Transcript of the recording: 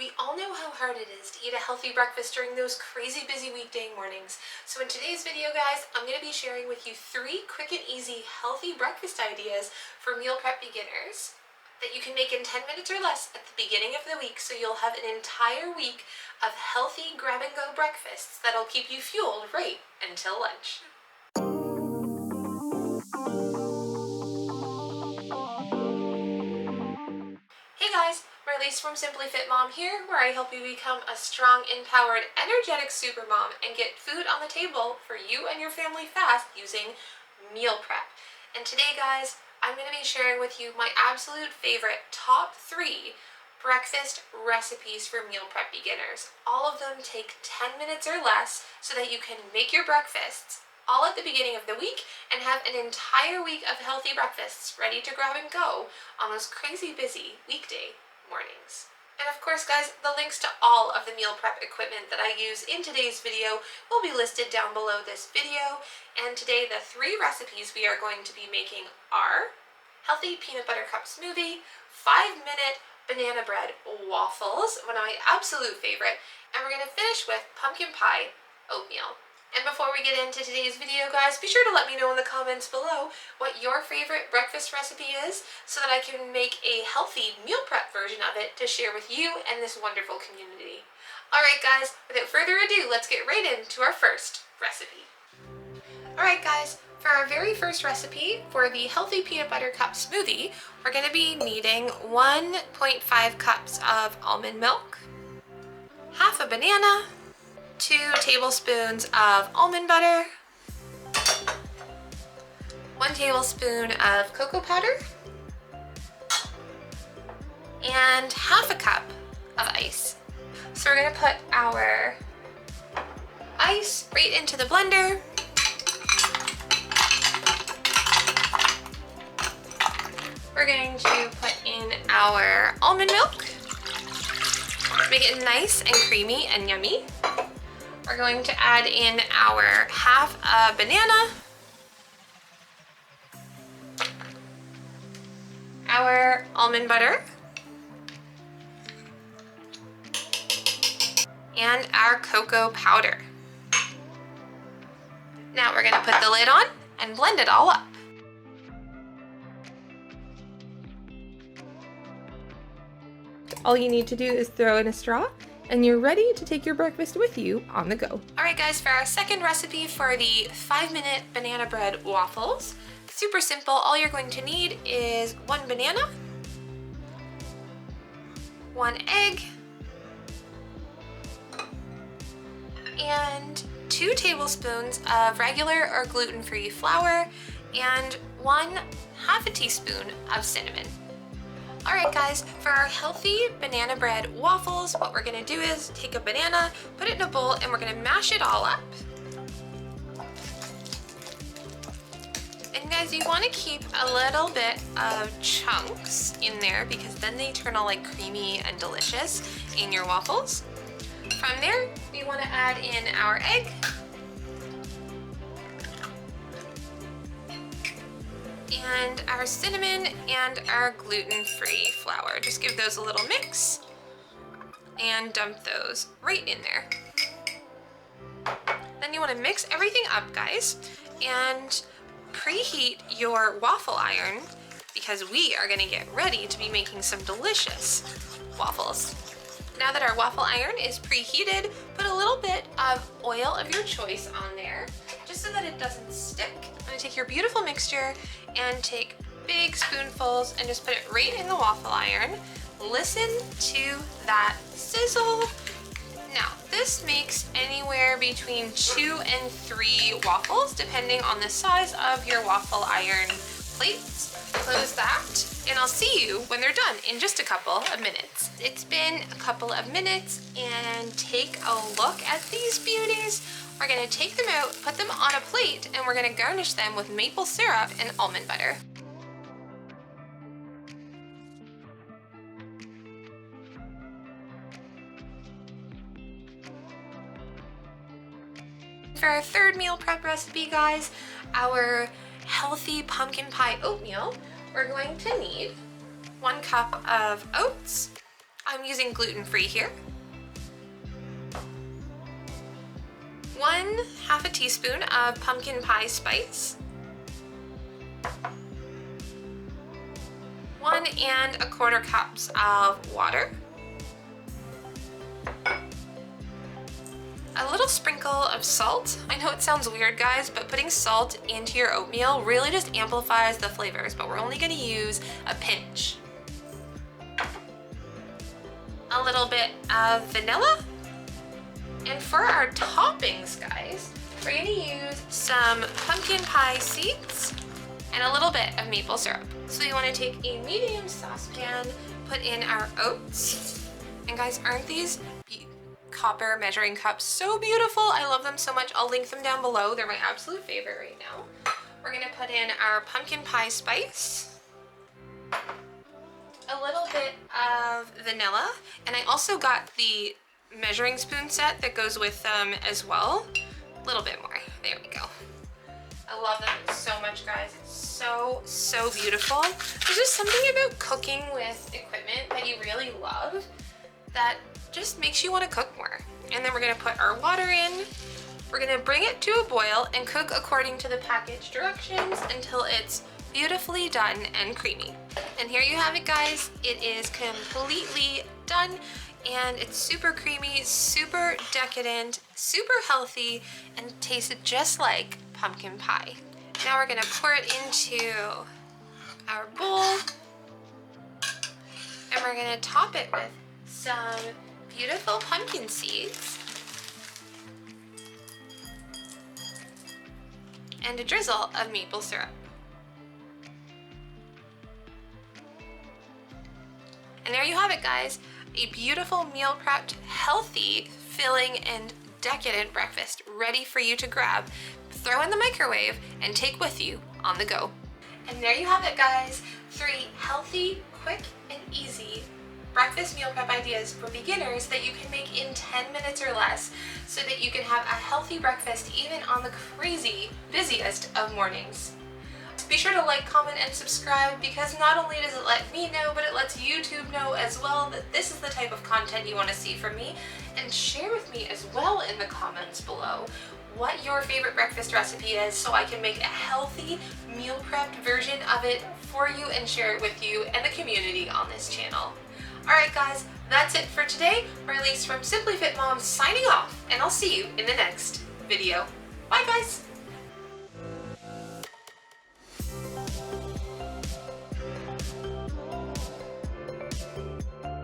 We all know how hard it is to eat a healthy breakfast during those crazy busy weekday mornings. So in today's video, guys, I'm going to be sharing with you 3 quick and easy healthy breakfast ideas for meal prep beginners that you can make in 10 minutes or less at the beginning of the week, so you'll have an entire week of healthy grab-and-go breakfasts that'll keep you fueled right until lunch. Hey guys, Marliese from Simply Fit Mom here, where I help you become a strong, empowered, energetic supermom and get food on the table for you and your family fast using meal prep. And today, guys, I'm going to be sharing with you my absolute favorite top 3 breakfast recipes for meal prep beginners. All of them take 10 minutes or less so that you can make your breakfasts all at the beginning of the week and have an entire week of healthy breakfasts ready to grab and go on those crazy busy weekday mornings. And of course, guys, the links to all of the meal prep equipment that I use in today's video will be listed down below this video. And today, the 3 recipes we are going to be making are healthy peanut butter cup smoothie, 5-minute banana bread waffles, one of my absolute favorite, and we're going to finish with pumpkin pie oatmeal. And before we get into today's video, guys, be sure to let me know in the comments below what your favorite breakfast recipe is so that I can make a healthy meal prep version of it to share with you and this wonderful community. Alright guys, without further ado, let's get right into our first recipe. Alright guys, for our very first recipe for the healthy peanut butter cup smoothie, we're going to be needing 1.5 cups of almond milk, half a banana, 2 tablespoons of almond butter, 1 tablespoon of cocoa powder, and half a cup of ice. So we're going to put our ice right into the blender. We're going to put in our almond milk, make it nice and creamy and yummy. We're going to add in our half a banana, our almond butter, and our cocoa powder. Now we're going to put the lid on and blend it all up. All you need to do is throw in a straw, and you're ready to take your breakfast with you on the go. Alright guys, for our second recipe for the 5-minute banana bread waffles, super simple. All you're going to need is 1 banana, 1 egg, and 2 tablespoons of regular or gluten-free flour, and 1/2 a teaspoon of cinnamon. Alright guys, for our healthy banana bread waffles, what we're going to do is take a banana, put it in a bowl, and we're going to mash it all up. And guys, you want to keep a little bit of chunks in there because then they turn all like creamy and delicious in your waffles. From there, we want to add in our egg, and our cinnamon and our gluten-free flour. Just give those a little mix and dump those right in there. Then you want to mix everything up, guys, and preheat your waffle iron because we are going to get ready to be making some delicious waffles. Now that our waffle iron is preheated, put a little bit of oil of your choice on there just so that it doesn't stick. I'm going to take your beautiful mixture and take big spoonfuls and just put it right in the waffle iron. Listen to that sizzle. Now, this makes anywhere between 2 and 3 waffles depending on the size of your waffle iron plates. Close that, and I'll see you when they're done in just a couple of minutes. It's been a couple of minutes, and take a look at these beauties. We're going to take them out, put them on a plate, and we're going to garnish them with maple syrup and almond butter. For our third meal prep recipe, guys, our healthy pumpkin pie oatmeal, we're going to need 1 cup of oats, I'm using gluten-free here. 1/2 teaspoon of pumpkin pie spice. 1 1/4 cups of water. A little sprinkle of salt. I know it sounds weird, guys, but putting salt into your oatmeal really just amplifies the flavors, but we're only going to use a pinch. A little bit of vanilla. And for our toppings, guys, we're going to use some pumpkin pie seeds and a little bit of maple syrup. So you want to take a medium saucepan, put in our oats, and guys, aren't these copper measuring cups so beautiful? I love them so much. I'll link them down below. They're my absolute favorite right now. We're gonna put in our pumpkin pie spice, a little bit of vanilla, and I also got the measuring spoon set that goes with them as well. A little bit more. There we go. I love them so much, guys. It's so beautiful. There's just something about cooking with equipment that you really love that just makes you want to cook more. And then we're gonna put our water in. We're gonna bring it to a boil and cook according to the package directions until it's beautifully done and creamy. And here you have it, guys. It is completely done and it's super creamy, super decadent, super healthy, and tasted just like pumpkin pie. Now we're gonna pour it into our bowl and we're gonna top it with some beautiful pumpkin seeds and a drizzle of maple syrup. And there you have it, guys. A beautiful meal prepped, healthy, filling, and decadent breakfast ready for you to grab, throw in the microwave, and take with you on the go. And there you have it, guys. 3 healthy, quick, and easy breakfast meal prep ideas for beginners that you can make in 10 minutes or less so that you can have a healthy breakfast even on the crazy busiest of mornings. Be sure to like, comment, and subscribe because not only does it let me know, but it lets YouTube know as well that this is the type of content you want to see from me. And share with me as well in the comments below what your favorite breakfast recipe is so I can make a healthy meal prepped version of it for you and share it with you and the community on this channel. Alright guys, that's it for today. Marliese from Simply Fit Mom signing off, and I'll see you in the next video. Bye guys!